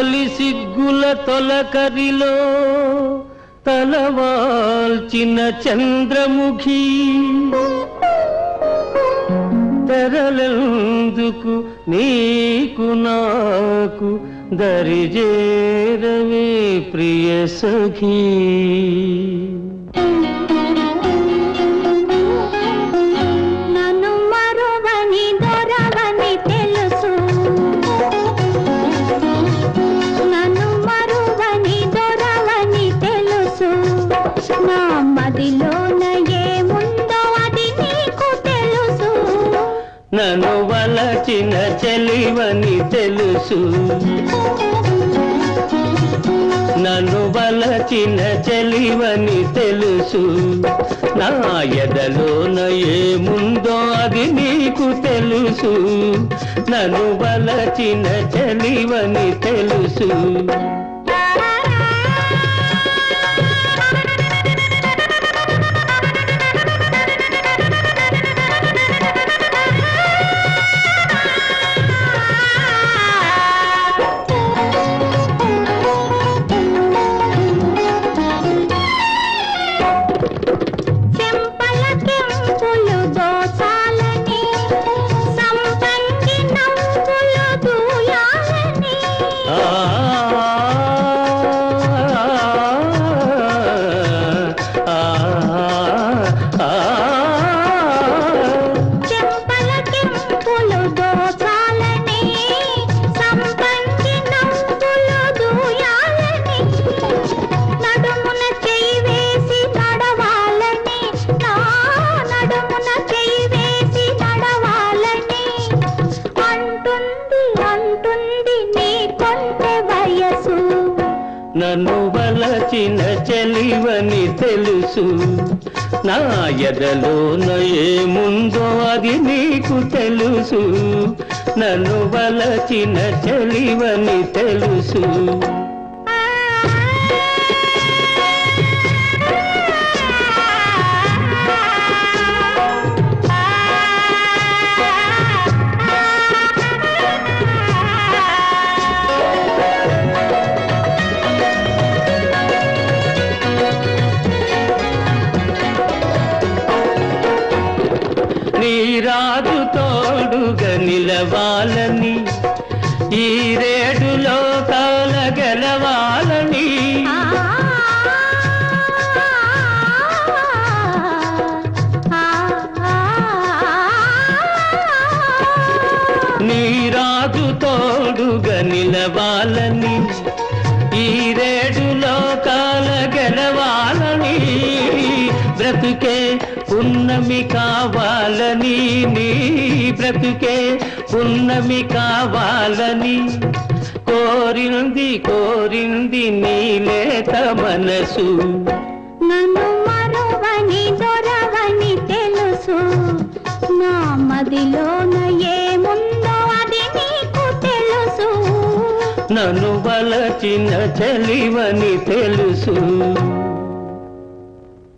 తొలి సిగ్గుల తొలకరిలో తలవాల్చిన చంద్రముఖి తెరలెందుకు నీకు నాకు దరిజేరవే ప్రియ సఖీ. నన్ను మరువని దొరవని తెలుసు, నన్ను మరువని దొరవని తెలుసు, నా మదిలోన ఏముందో అది నీకు తెలుసు. నన్ను వలచిన చెలివని తెలుసు, నన్ను వలచిన చెలివని తెలుసు, నా ఎదలోన ఏముందో అది నీకు తెలుసు. నన్ను వలచిన చెలివని తెలుసు. నన్ను వలచిన చెలివని తెలుసు, నా ఎదలోన ఏముందో అది నీకు తెలుసు. నన్ను వలచిన చెలివని తెలుసు. నీ రాజు తోడుగా నిలవాలని, ఈ రేడులో కాల గెలవాలని, నీ రాజు తోడుగా నిలవాలని, ఈ రేడులో కాల గెలవాలని, బ్రతుకే పున్నమి కావాలని, నీ బ్రతుకే పున్నమి కావాలని కోరింది కోరింది నీలేత మనసు. నన్ను మరువని దొరవని తెలుసు, నా మదిలోన ఏముందో అది నీకు తెలుసు. నన్ను వలచిన చెలివని తెలుసు.